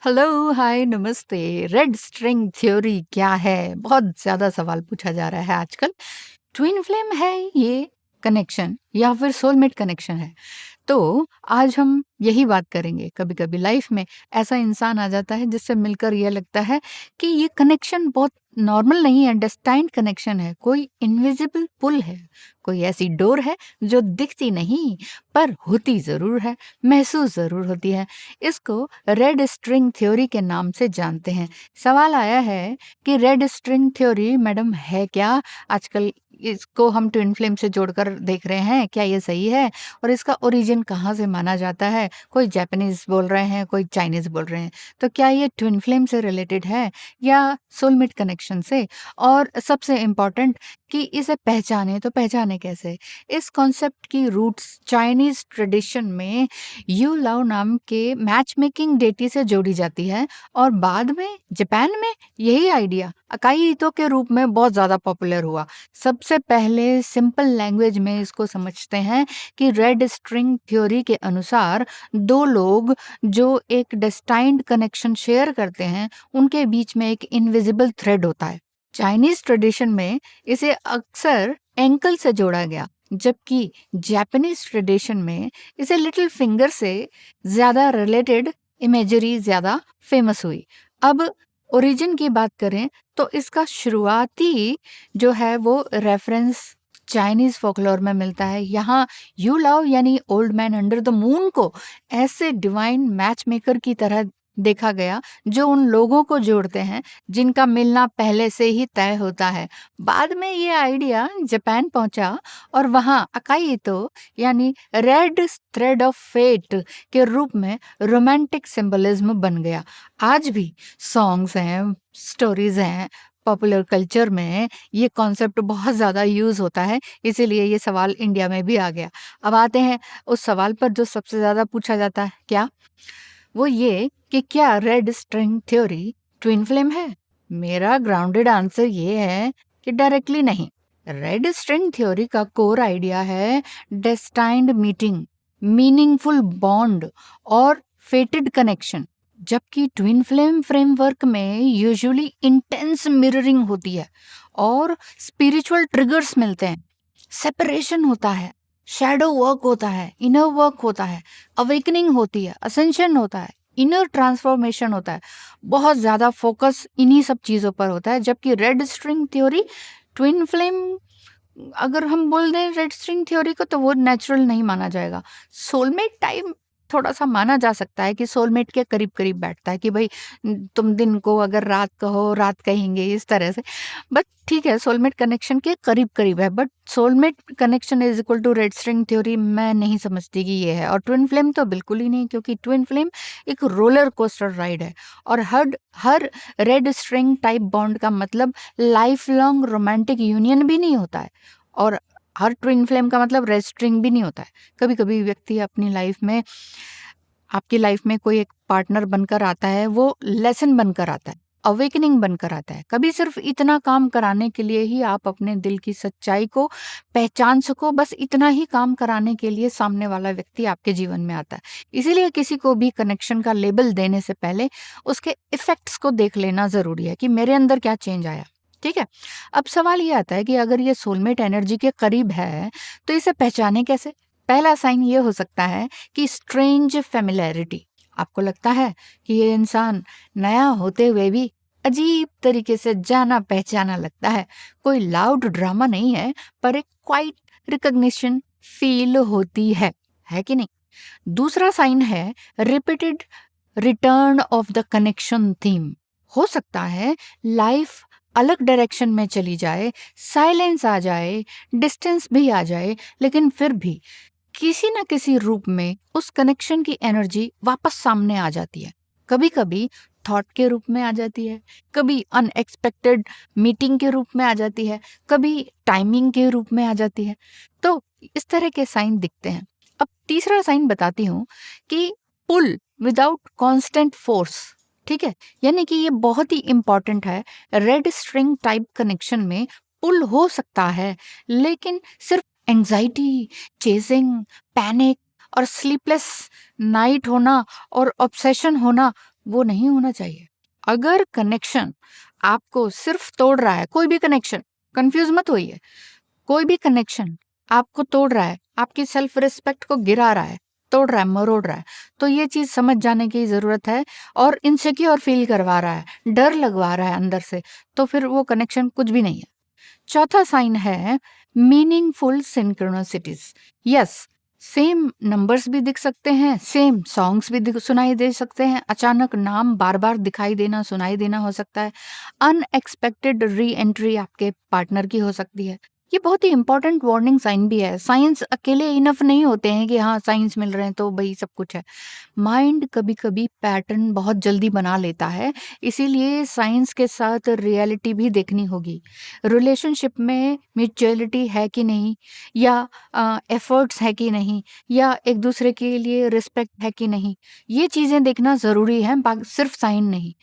Hello, हाय, नमस्ते। Red string theory क्या है? बहुत ज़्यादा सवाल पूछा जा रहा है आजकल। ट्विन फ्लेम है ये कनेक्शन या फिर सोलमेट कनेक्शन है? तो आज हम यही बात करेंगे। कभी-कभी लाइफ में ऐसा इंसान आ जाता है जिससे मिलकर ये लगता है कि ये कनेक्शन बहुत नॉर्मल नहीं है, डेस्टाइन्ड कनेक्शन है, कोई इनविजिबल पुल है, कोई ऐसी डोर है जो दिखती नहीं पर होती ज़रूर है, महसूस ज़रूर होती है। इसको रेड स्ट्रिंग थ्योरी के नाम से जानते हैं। सवाल आया है कि रेड स्ट्रिंग थ्योरी मैडम है क्या? आजकल इसको हम ट्विन फ्लेम से जोड़कर देख रहे हैं, क्या ये सही है? और इसका ओरिजिन कहाँ से माना जाता है? कोई जापानीज़ बोल रहे हैं, कोई चाइनीज़ बोल रहे हैं। तो क्या ये ट्विन फ्लेम से रिलेटेड है या सोलमेट कनेक्शन से? और सबसे इम्पोर्टेंट कि इसे पहचानें तो पहचानें कैसे? इस कॉन्सेप्ट की रूट्स चाइनीज़ ट्रेडिशन में यू लव नाम के मैच मेकिंग डेटी से जोड़ी जाती है और बाद में जापान में यही आइडिया अकाई ईटो के रूप में बहुत ज़्यादा पॉपुलर हुआ। सबसे पहले सिंपल लैंग्वेज में इसको समझते हैं कि रेड स्ट्रिंग थ्योरी के अनुसार दो लोग जो एक डेस्टाइन्ड कनेक्शन शेयर करते हैं उनके बीच में एक इनविजिबल थ्रेड होता है। चाइनीज ट्रेडिशन में इसे अक्सर एंकल से जोड़ा गया, जबकि जापानीज ट्रेडिशन में इसे लिटिल फिंगर से ज्यादा रिलेटेड इमेजरी ज्यादा फेमस हुई। अब ओरिजिन की बात करें तो इसका शुरुआती जो है वो रेफरेंस चाइनीज फोकलोर में मिलता है। यहाँ यू लव यानी old man under the moon को ऐसे डिवाइन मैच मेकर की तरह देखा गया जो उन लोगों को जोड़ते हैं जिनका मिलना पहले से ही तय होता है। बाद में ये आइडिया जापान पहुंचा और वहां अकाईतो यानी रेड थ्रेड ऑफ फेट के रूप में रोमांटिक सिंबलिज्म बन गया। आज भी सॉन्ग्स हैं, स्टोरीज हैं, पॉपुलर कल्चर में ये कॉन्सेप्ट बहुत ज़्यादा यूज़ होता है, इसीलिए ये सवाल इंडिया में भी आ गया। अब आते हैं उस सवाल पर जो सबसे ज़्यादा पूछा जाता है, क्या? वो ये कि क्या red string theory twin flame है? मेरा ग्राउंडेड आंसर ये है कि डायरेक्टली नहीं। रेड स्ट्रिंग थ्योरी का कोर आइडिया है डेस्टाइन्ड मीटिंग, मीनिंगफुल बॉन्ड और फेटेड कनेक्शन, जबकि ट्विन फ्लेम फ्रेमवर्क में यूजुअली इंटेंस मिररिंग होती है और स्पिरिचुअल ट्रिगर्स मिलते हैं, सेपरेशन होता है, शैडो वर्क होता है, इनर वर्क होता है, अवेकनिंग होती है, असेंशन होता है, इनर ट्रांसफॉर्मेशन होता है। बहुत ज़्यादा फोकस इन्हीं सब चीज़ों पर होता है, जबकि red string theory twin flame अगर हम बोल दें रेड स्ट्रिंग थ्योरी को तो वो नेचुरल नहीं माना जाएगा। सोलमेट टाइप थोड़ा सा माना जा सकता है कि सोलमेट के करीब करीब बैठता है कि भाई तुम दिन को अगर रात कहो रात कहेंगे, इस तरह से। बट ठीक है, सोलमेट कनेक्शन के करीब करीब है, but soulmate connection is equal to red string theory मैं नहीं समझती कि ये है। और ट्विन फ्लेम तो बिल्कुल ही नहीं, क्योंकि ट्विन फ्लेम एक रोलर कोस्टर राइड है और हर हर रेड स्ट्रिंग टाइप बॉन्ड का मतलब लाइफ लॉन्ग रोमांटिक यूनियन भी नहीं होता है और हर ट्विन फ्लेम का मतलब रेड स्ट्रिंग भी नहीं होता है। कभी कभी व्यक्ति अपनी लाइफ में, आपकी लाइफ में कोई एक पार्टनर बनकर आता है, वो लेसन बनकर आता है, अवेकनिंग बनकर आता है। कभी सिर्फ इतना काम कराने के लिए ही आप अपने दिल की सच्चाई को पहचान सको, बस इतना ही काम कराने के लिए सामने वाला व्यक्ति आपके जीवन में आता है। इसीलिए किसी को भी कनेक्शन का लेबल देने से पहले उसके इफेक्ट्स को देख लेना जरूरी है कि मेरे अंदर क्या चेंज आया। ठीक है, अब सवाल ये आता है कि अगर ये सोलमेट एनर्जी के करीब है तो इसे पहचाने कैसे? पहला साइन ये हो सकता है कि स्ट्रेंज फेमिलैरिटी। आपको लगता है कि ये इंसान नया होते हुए भी अजीब तरीके से जाना पहचाना लगता है। कोई लाउड ड्रामा नहीं है, पर एक क्वाइट रिकग्निशन फील होती है कि नहीं? दूसरा साइन है repeated return of the connection theme. हो सकता है लाइफ अलग डायरेक्शन में चली जाए, साइलेंस आ जाए, डिस्टेंस भी आ जाए, लेकिन फिर भी किसी न किसी रूप में उस कनेक्शन की एनर्जी वापस सामने आ जाती है। कभी कभी थॉट के रूप में आ जाती है, कभी अनएक्सपेक्टेड मीटिंग के रूप में आ जाती है, कभी टाइमिंग के रूप में आ जाती है। तो इस तरह के साइन दिखते हैं। अब तीसरा साइन बताती हूँ कि पुल विदाउट कांस्टेंट फोर्स। ठीक है, यानी कि ये बहुत ही इंपॉर्टेंट है। रेड स्ट्रिंग टाइप कनेक्शन में पुल हो सकता है, लेकिन सिर्फ एंजाइटी, चेजिंग, पैनिक और स्लीपलेस नाइट होना और ऑब्सेशन होना वो नहीं होना चाहिए। अगर कनेक्शन आपको सिर्फ तोड़ रहा है, कोई भी कनेक्शन, कंफ्यूज मत होइए, कोई भी कनेक्शन आपको तोड़ रहा है, आपकी सेल्फ रिस्पेक्ट को गिरा रहा है, तोड़ रहा है, मरोड़ रहा है, तो ये चीज समझ जाने की जरूरत है। और इनसिक्योर फील करवा रहा है, डर लगवा रहा है अंदर से, तो फिर वो कनेक्शन कुछ भी नहीं है। चौथा साइन है मीनिंगफुल सिंक्रोनिसिटीज। यस, सेम नंबर्स भी दिख सकते हैं, सेम सॉन्ग्स भी सुनाई दे सकते हैं, अचानक नाम बार बार दिखाई देना, सुनाई देना हो सकता है, अनएक्सपेक्टेड री एंट्री आपके पार्टनर की हो सकती है। ये बहुत ही इंपॉर्टेंट वार्निंग साइन भी है। साइंस अकेले इनफ नहीं होते हैं कि हाँ साइंस मिल रहे हैं तो भाई सब कुछ है। माइंड कभी कभी पैटर्न बहुत जल्दी बना लेता है, इसीलिए साइंस के साथ रियलिटी भी देखनी होगी। रिलेशनशिप में म्यूचुअलिटी है कि नहीं, या एफर्ट्स है कि नहीं, या एक दूसरे के लिए रिस्पेक्ट है कि नहीं, ये चीज़ें देखना ज़रूरी है, सिर्फ साइन नहीं।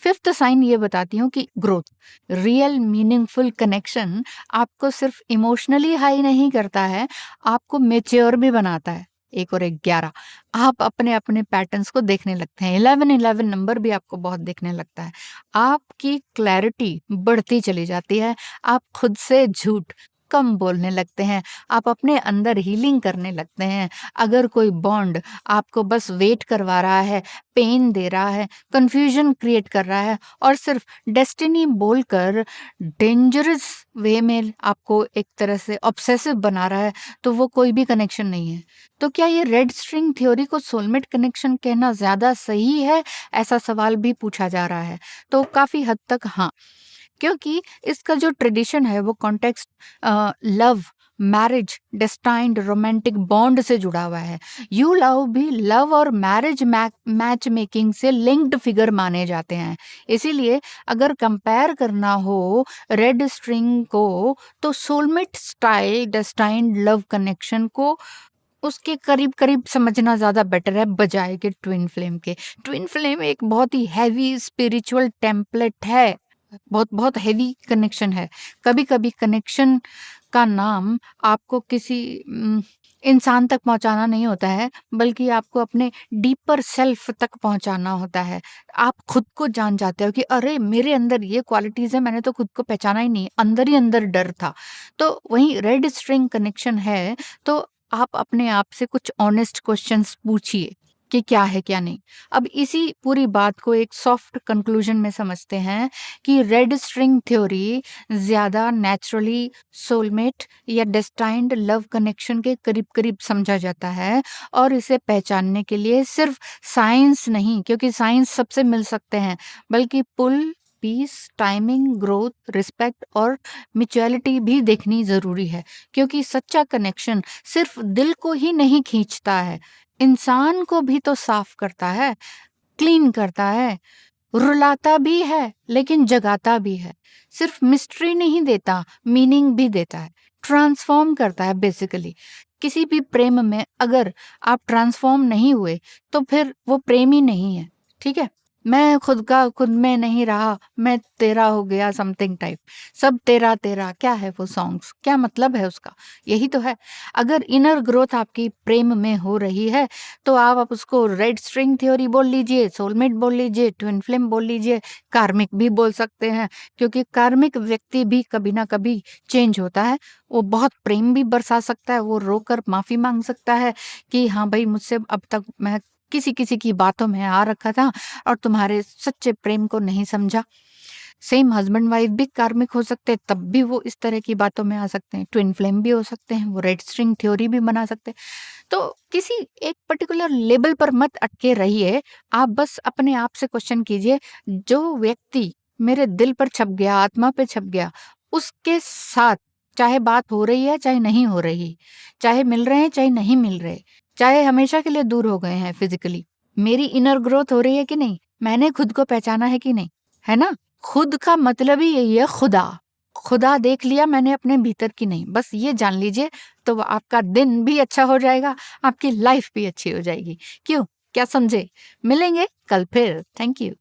फिफ्थ साइन ये बताती हूँ कि ग्रोथ, रियल मीनिंगफुल कनेक्शन आपको सिर्फ इमोशनली हाई नहीं करता है, आपको मेच्योर भी बनाता है। एक और एक 11, आप अपने अपने पैटर्न्स को देखने लगते हैं। 11 नंबर भी आपको बहुत देखने लगता है। आपकी क्लैरिटी बढ़ती चली जाती है, आप खुद से झूठ कम बोलने लगते हैं, आप अपने अंदर हीलिंग करने लगते हैं। अगर कोई बॉन्ड आपको बस वेट करवा रहा है, पेन दे रहा है, कंफ्यूजन क्रिएट कर रहा है, और सिर्फ डेस्टिनी बोलकर डेंजरस वे में आपको एक तरह से ऑब्सेसिव बना रहा है, तो वो कोई भी कनेक्शन नहीं है। तो क्या ये रेड स्ट्रिंग थ्योरी को सोलमेट कनेक्शन कहना ज्यादा सही है, ऐसा सवाल भी पूछा जा रहा है। तो काफी हद तक हाँ, क्योंकि इसका जो ट्रेडिशन है वो context love, marriage, destined romantic bond से जुड़ा हुआ है। यू लव भी लव और मैरिज मैच मेकिंग से लिंक्ड फिगर माने जाते हैं। इसीलिए अगर कंपेयर करना हो रेड स्ट्रिंग को, तो soulmate style destined love connection को उसके करीब करीब समझना ज्यादा बेटर है, बजाय के ट्विन फ्लेम के। ट्विन फ्लेम एक बहुत ही हैवी स्पिरिचुअल टेम्पलेट है, बहुत बहुत हैवी कनेक्शन है। कभी कभी कनेक्शन का नाम आपको किसी इंसान तक पहुंचाना नहीं होता है, बल्कि आपको अपने डीपर सेल्फ तक पहुंचाना होता है। आप खुद को जान जाते हो कि अरे मेरे अंदर ये क्वालिटीज है, मैंने तो खुद को पहचाना ही नहीं, अंदर ही अंदर डर था। तो वही रेड स्ट्रिंग कनेक्शन है, तो आप अपने आप से कुछ ऑनेस्ट क्वेश्चंस पूछिए कि क्या है क्या नहीं। अब इसी पूरी बात को एक सॉफ्ट कंक्लूजन में समझते हैं कि रेड स्ट्रिंग थ्योरी ज्यादा नेचुरली सोलमेट या डेस्टाइन्ड लव कनेक्शन के करीब करीब समझा जाता है, और इसे पहचानने के लिए सिर्फ साइंस नहीं, क्योंकि साइंस सबसे मिल सकते हैं, बल्कि पुल, पीस, टाइमिंग, ग्रोथ, रिस्पेक्ट और म्यूचुअलिटी भी देखनी जरूरी है। क्योंकि सच्चा कनेक्शन सिर्फ दिल को ही नहीं खींचता है, इंसान को भी तो साफ करता है, क्लीन करता है, रुलाता भी है, लेकिन जगाता भी है। सिर्फ मिस्ट्री नहीं देता, मीनिंग भी देता है, ट्रांसफॉर्म करता है बेसिकली। किसी भी प्रेम में अगर आप ट्रांसफॉर्म नहीं हुए, तो फिर वो प्रेम ही नहीं है। ठीक है, मैं खुद का खुद में नहीं रहा, मैं तेरा हो गया, समथिंग टाइप। सब तेरा तेरा, क्या है वो सॉन्ग्स, क्या मतलब है उसका? यही तो है। अगर इनर ग्रोथ आपकी प्रेम में हो रही है, तो आप उसको रेड स्ट्रिंग थ्योरी बोल लीजिए, सोलमेट बोल लीजिए, ट्विन फ्लेम बोल लीजिए, कार्मिक भी बोल सकते हैं, क्योंकि कार्मिक व्यक्ति भी कभी ना कभी चेंज होता है। वो बहुत प्रेम भी बरसा सकता है, वो रोकर माफी मांग सकता है कि हाँ भाई, मुझसे अब तक मैं किसी किसी की बातों में आ रखा था और तुम्हारे सच्चे प्रेम को नहीं समझा। सेम हस्बैंड वाइफ भी कार्मिक हो सकते हैं, तब भी वो इस तरह की बातों में आ सकते हैं। ट्विन फ्लेम भी हो सकते हैं, वो रेड स्ट्रिंग थ्योरी भी बना सकते हैं। तो किसी एक पर्टिकुलर लेवल पर मत अटके रहिए, आप बस अपने आप से क्वेश्चन कीजिए, जो व्यक्ति मेरे दिल पर छप गया, आत्मा पे छप गया, उसके साथ चाहे बात हो रही है चाहे नहीं हो रही, चाहे मिल रहे हैं चाहे नहीं मिल रहे, चाहे हमेशा के लिए दूर हो गए हैं फिजिकली, मेरी इनर ग्रोथ हो रही है कि नहीं, मैंने खुद को पहचाना है कि नहीं, है ना? खुद का मतलब ही यही है, खुदा। खुदा देख लिया मैंने अपने भीतर की नहीं, बस ये जान लीजिए, तो आपका दिन भी अच्छा हो जाएगा, आपकी लाइफ भी अच्छी हो जाएगी। क्यों, क्या समझे? मिलेंगे कल फिर। Thank you.